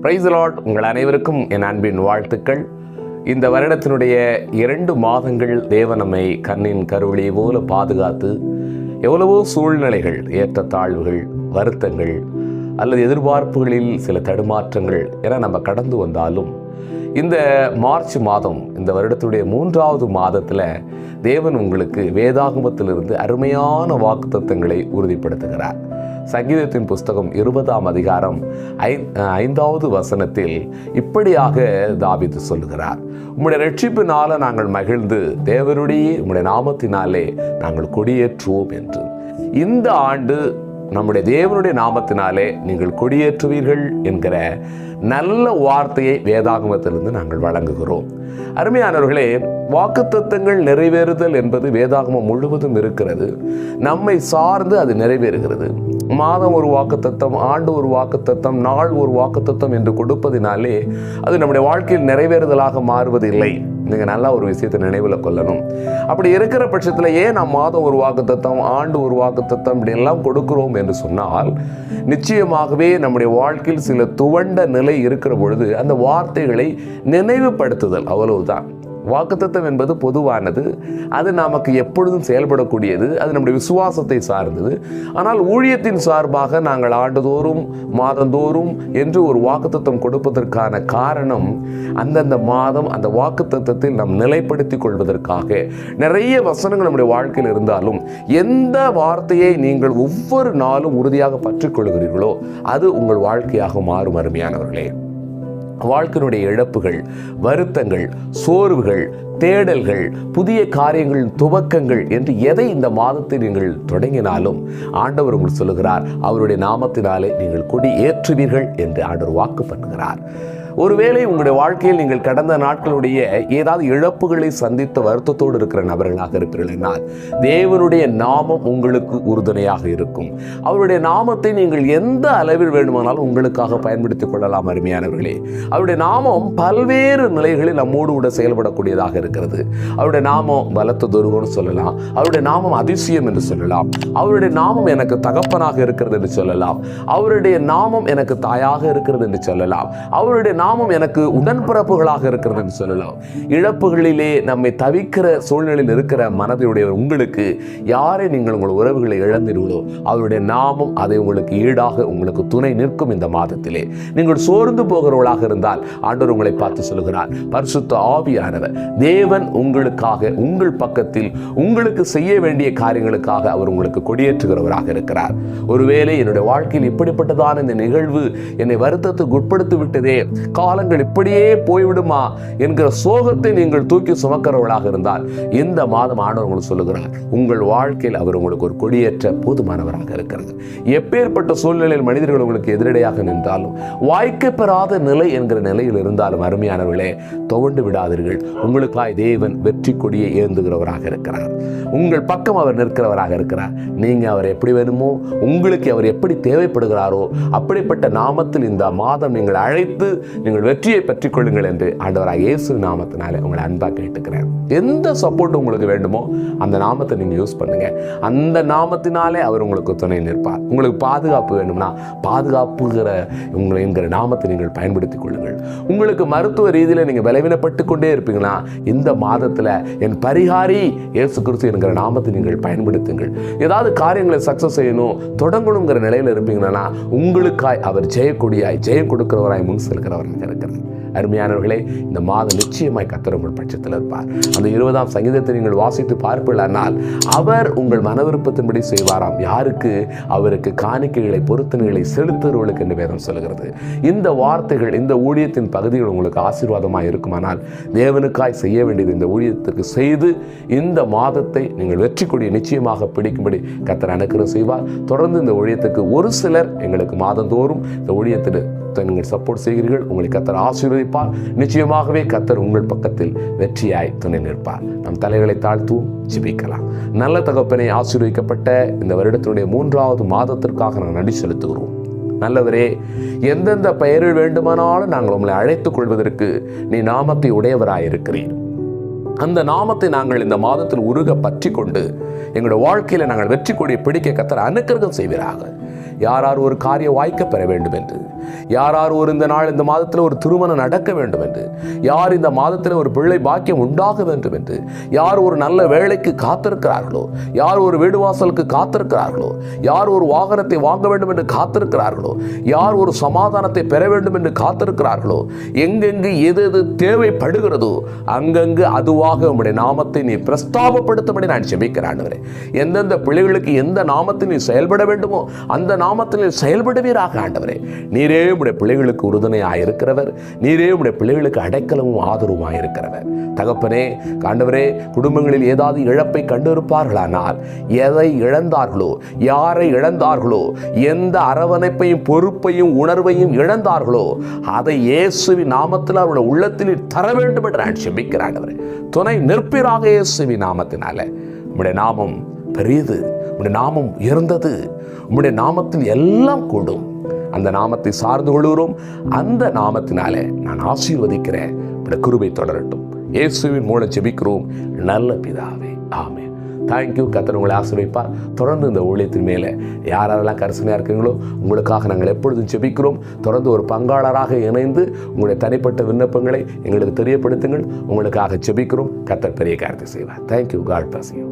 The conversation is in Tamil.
Praise the Lord. உங்கள் அனைவருக்கும் என் அன்பின் வாழ்த்துக்கள். இந்த வருடத்தினுடைய 2 மாதங்கள் தேவன் நம்மை கண்ணின் கருவழியை போல பாதுகாத்து எவ்வளவோ சூழ்நிலைகள், ஏற்றத்தாழ்வுகள், வருத்தங்கள் அல்லது எதிர்பார்ப்புகளில் சில தடுமாற்றங்கள் என நம்ம கடந்து வந்தாலும் இந்த மார்ச் மாதம், இந்த வருடத்துடைய 3வது மாதத்தில் தேவன் உங்களுக்கு வேதாகமத்திலிருந்து அருமையான வாக்குத்தத்தங்களை உறுதிப்படுத்துகிறார். சங்கீதத்தின் புஸ்தகம் 20ஆம் அதிகாரம் 5வது வசனத்தில் இப்படியாக தாவீது சொல்லுகிறார், உம்முடைய ரட்சிப்பினால நாங்கள் மகிழ்ந்து தேவனுடைய உம்முடைய நாமத்தினாலே நாங்கள் கொடியேற்றுவோம் என்று. இந்த ஆண்டு நம்முடைய தேவனுடைய நாமத்தினாலே நீங்கள் கொடியேற்றுவீர்கள் என்கிற நல்ல வார்த்தையை வேதாகமத்திலிருந்து நாங்கள் வழங்குகிறோம். அருமையானவர்களே, வாக்குத்தத்தங்கள் நிறைவேறுதல் என்பது வேதாகமம் முழுவதும் இருக்கிறது. நம்மை சார்ந்து அது நிறைவேறுகிறது. மாதம் ஒரு வாக்குத்தத்தம், ஆண்டு ஒரு வாக்குத்தத்தம், நாள் ஒரு வாக்குத்தத்தம் என்று கொடுப்பதினாலே அது நம்முடைய வாழ்க்கையில் நிறைவேறுதலாக மாறுவதில்லை. நீங்கள் நல்லா ஒரு விஷயத்தை நினைவில் கொள்ளணும். அப்படி இருக்கிற பட்சத்தில் ஏன் நாம் மாதம் ஒரு வாக்குத்தத்தம், ஆண்டு ஒரு வாக்குத்தத்தம் இப்படி எல்லாம் கொடுக்கிறோம் என்று சொன்னால், நிச்சயமாகவே நம்முடைய வாழ்க்கையில் சில துவண்ட நிலை இருக்கிற பொழுது அந்த வார்த்தைகளை நினைவுபடுத்துதல், அவ்வளவுதான். வாக்குத்தத்தம் என்பது பொதுவானது, அது நமக்கு எப்பொழுதும் செயல்படக்கூடியது, அது நம்முடைய விசுவாசத்தை சார்ந்தது. ஆனால் ஊழியத்தின் சார்பாக நாங்கள் ஆண்டுதோறும் மாதந்தோறும் என்று ஒரு வாக்குத்தத்தம் கொடுப்பதற்கான காரணம், அந்தந்த மாதம் அந்த வாக்குத்தத்தத்தில் நாம் நிலைப்படுத்திக் கொள்வதற்காக. நிறைய வசனங்கள் நம்முடைய வாழ்க்கையில் இருந்தாலும் எந்த வார்த்தையை நீங்கள் ஒவ்வொரு நாளும் உறுதியாக பற்றிக் கொள்கிறீர்களோ அது உங்கள் வாழ்க்கையாக மாறும். அருமையானவர்களே, வாழ்க்கையினுடைய இழப்புகள், வருத்தங்கள், சோர்வுகள், தேடல்கள், புதிய காரியங்களின் துவக்கங்கள் என்று எதை இந்த மாதத்தில் நீங்கள் தொடங்கினாலும் ஆண்டவர் உங்களுக்கு சொல்லுகிறார், அவருடைய நாமத்தினாலே நீங்கள் கொடி ஏற்றுவீர்கள் என்று ஆண்டவர் வாக்கு பண்ணுகிறார். ஒருவேளை உங்களுடைய வாழ்க்கையில் நீங்கள் கடந்த நாட்களுடைய ஏதாவது இழப்புகளை சந்தித்த வருத்தத்தோடு இருக்கிற நபர்களாக இருப்பீர்கள் என்றால் தேவனுடைய நாமம் உங்களுக்கு உறுதுணையாக இருக்கும். அவருடைய நாமத்தை நீங்கள் எந்த அளவில் வேண்டுமானாலும் உங்களுக்காக பயன்படுத்திக் கொள்ளலாம். அருமையானவர்களே, அவருடைய நாமம் பல்வேறு நிலைகளில் நம்மோடு கூட செயல்படக்கூடியதாக இருக்கிறது. அவருடைய நாமம் பலத்த துருவம்னு சொல்லலாம், அவருடைய நாமம் அதிசயம் என்று சொல்லலாம், அவருடைய நாமம் எனக்கு தகப்பனாக இருக்கிறது என்று சொல்லலாம், அவருடைய நாமம் எனக்கு தாயாக இருக்கிறது என்று சொல்லலாம், அவருடைய நாமம் எனக்கு உடன்பிறப்புகளாக இருக்கிறது என்று சொல்லலாம். இழப்புகளிலே நம்மை தவிக்கிற சூழ்நிலையில் இருக்கிற மனதையுடைய உங்களுக்கு, யாரை நீங்கள் உங்கள் உறவுகளை இழந்தீர்களோ அவருடைய நாமம் அதை உங்களுக்கு ஈடாக உங்களுக்கு துணை நிற்கும். இந்த மாதத்திலே நீங்கள் சோர்ந்து போகிறவர்களாக இருந்தால் ஆண்டவர் உங்களை பார்த்து சொல்லுகிறார், பரிசுத்த ஆவியானவர் தேவன் உங்களுக்காக, உங்கள் பக்கத்தில் உங்களுக்கு செய்ய வேண்டிய காரியங்களுக்காக அவர் உங்களுக்கு கொடியேற்றுகிறவராக இருக்கிறார். ஒருவேளை என்னுடைய வாழ்க்கையில் இப்படிப்பட்டதான இந்த நிகழ்வு என்னை வருத்தத்துக்கு உட்படுத்தி விட்டதே, காலங்கள் இப்படியே போய்விடுமா என்கிற சோகத்தை நீங்கள் தூக்கி சுமக்கிறவர்களாக இருந்தால் இந்த மாதம் ஆண்டவர் உங்களுக்கு சொல்லுகிறார், உங்கள் வாழ்க்கையில் அவர் உங்களுக்கு ஒரு கொடியேற்ற போதுமானவராக இருக்கிறது. எப்பேற்பட்ட சூழ்நிலையில் மனிதர்கள் உங்களுக்கு எதிரடையாக நின்றாலும், வாய்க்க பெறாத நிலை என்கிற நிலையில் இருந்தாலும் அருமையானவர்களே, துவண்டு விடாதீர்கள். உங்களுக்காய் தேவன் வெற்றி கொடியை ஏந்துகிறவராக இருக்கிறார். உங்கள் பக்கம் அவர் நிற்கிறவராக இருக்கிறார். நீங்க அவர் எப்படி வேணுமோ, உங்களுக்கு அவர் எப்படி தேவைப்படுகிறாரோ அப்படிப்பட்ட நாமத்தில் இந்த மாதம் நீங்கள் அழைத்து நீங்கள் வெற்றியை பெற்றுக் கொள்ளுங்கள் என்று ஆண்டவராக இயேசு நாமத்தினாலே உங்களை அன்பாக கேட்டுக்கிறேன். எந்த சப்போர்ட் உங்களுக்கு வேண்டுமோ அந்த நாமத்தை நீங்க யூஸ் பண்ணுங்க. அந்த நாமத்தினாலே அவர் உங்களுக்கு துணை நிற்பார். உங்களுக்கு பாதுகாப்பு வேண்டும்னா பாதுகாப்புகிற உங்களை என்கிற நாமத்தை நீங்கள் பயன்படுத்திக் கொள்ளுங்கள். உங்களுக்கு மருத்துவ ரீதியில் நீங்க பலவீனப்பட்டு கொண்டே இருப்பீங்கன்னா இந்த மாதத்துல என் பரிகாரி இயேசு கிறிஸ்து என்கிற நாமத்தை நீங்கள் பயன்படுத்துங்கள். ஏதாவது காரியங்களை சக்சஸ் செய்யணும், தொடங்கணுங்கிற நிலையில் இருப்பீங்கன்னா உங்களுக்காய் அவர் ஜெயக்கொடியாய், ஜெயம் கொடுக்கிறவராய் முன் செல்கிறவராக இருக்கிறது. அருமையானவர்களே, இந்த மாதம் நிச்சயமாய் கர்த்தர் உங்கள் பட்சத்தில் இருப்பார். அந்த 20ஆம் சங்கீதத்தை நீங்கள் வாசித்து பார்ப்பீர்களானால் அவர் உங்கள் மன விருப்பத்தின்படி செய்வாராம். யாருக்கு? அவருக்கு காணிக்கைகளை, பொருத்தனைகளை செலுத்துகிறவர்களுக்கு என்று வேதம் சொல்கிறது. இந்த வார்த்தைகள், இந்த ஊழியத்தின் பகுதிகள் உங்களுக்கு ஆசீர்வாதமாக இருக்குமானால் தேவனுக்காய் செய்ய வேண்டியது இந்த ஊழியத்திற்கு செய்து இந்த மாதத்தை நீங்கள் வெற்றி கொடியை நிச்சயமாக பிடிக்கும்படி கர்த்தர் அனுக்கிரகம் செய்வார். தொடர்ந்து இந்த ஊழியத்துக்கு ஒரு சிலர் எங்களுக்கு மாதந்தோறும் இந்த ஊழியத்தில் நீங்கள் சப்போர்ட் செய்கிறீர்கள். உங்களை கர்த்தர் ஆசீர்வதிப்பார். நிச்சயமாகவே கர்த்தர் உங்கள் பக்கத்தில் வெற்றியாய் துணை நிற்பார். நம் தலைகளை தாழ்த்துவோம், ஜெபிக்கலாம். நல்ல தகப்பனே, ஆசீர்வதிக்கப்பட்ட இந்த வருடத்தினுடைய 3வது மாதத்திற்காக நாங்கள் நன்றி செலுத்துகிறோம். நல்லவரே, எந்தெந்த பெயரில் வேண்டுமானாலும் நாங்கள் உங்களை அழைத்துக் கொள்வதற்கு நீ நாமத்தை உடையவராயிருக்கிறீர். அந்த நாமத்தை நாங்கள் இந்த மாதத்தில் உருக பற்றி கொண்டு எங்களுடைய வாழ்க்கையில் நாங்கள் வெற்றி கொடியை பிடிக்க கர்த்தர் அனுக்கிரகம் செய்வீராக. யார் யார் ஒரு காரியம் வாய்க்க பெற வேண்டும் என்று, யார் யார் ஒரு இந்த மாதத்தில் ஒரு திருமணம் நடக்க வேண்டும் என்று, யார் இந்த மாதத்தில் ஒரு பிள்ளை பாக்கியம் உண்டாக வேண்டும் என்று, யார் ஒரு நல்ல வேலைக்கு காத்திருக்கிறார்களோ, யார் ஒரு வீடு வாசலுக்கு காத்திருக்கிறார்களோ, யார் ஒரு வாகனத்தை வாங்க வேண்டும் என்று காத்திருக்கிறார்களோ, யார் ஒரு சமாதானத்தை பெற வேண்டும் என்று காத்திருக்கிறார்களோ, எங்கெங்கு எது எது தேவைப்படுகிறதோ அங்கங்கு அதுவாக உம்முடைய நாமத்தை நீ பிரஸ்தாபப்படுத்தும்படி நான் ஜெபிக்கிறேன் ஆண்டவரே. எந்தெந்த பிள்ளைகளுக்கு எந்த நாமத்தில் நீ செயல்பட வேண்டுமோ அந்த நாமத்தில் செயல்படுவீராக ஆண்டவரே. நீரே உம்முடைய பிள்ளைகளுக்கு உறுதுணையாக இருக்கிறவர், நீரே உம்முடைய பிள்ளைகளுக்கு அடைக்கலமும் ஆதரவுமாக இருக்கிறவர். தகப்பனே ஆண்டவரே, குடும்பங்களில் ஏதாவது இழப்பை கண்டிருப்பார்களானால், எதை இழந்தார்களோ, யாரை இழந்தார்களோ, எந்த அரவணைப்பையும் பொறுப்பையும் உணர்வையும் இழந்தார்களோ அதை இயேசுவின் நாமத்தில் அவருடைய உள்ளத்தில் தர வேண்டும் என்று நான் ஜெபிக்கிறேன் ஆண்டவரே. துணை நிற்பீராக இயேசுவின் நாமத்தினால. உம்முடைய நாமம் பெரியது, உம்முடைய நாமம் உயர்ந்தது, உம்முடைய நாமத்தில் எல்லாம் கூடும். அந்த நாமத்தை சார்ந்து கொள்கிறோம். அந்த நாமத்தினாலே நான் ஆசீர்வதிக்கிறேன். உம்முடைய கிருபை தொடரட்டும். இயேசுவின் மூலம் ஜெபிக்கிறோம் நல்ல பிதாவே, ஆமென். தேங்க்யூ. கர்த்தர் உங்களை ஆசீர்வதிப்பார். தொடர்ந்து இந்த ஊழியத்தின் மேலே யாரெல்லாம் கரிசனையாக இருக்கீங்களோ உங்களுக்காக நாங்கள் எப்பொழுதும் ஜெபிக்கிறோம். தொடர்ந்து ஒரு பங்காளராக இணைந்து உங்களுடைய தனிப்பட்ட விண்ணப்பங்களை எங்களுக்கு தெரியப்படுத்துங்கள். உங்களுக்காக ஜெபிக்கிறோம். கர்த்தர் பெரிய காரியத்தை செய்வார். தேங்க்யூ. God bless you.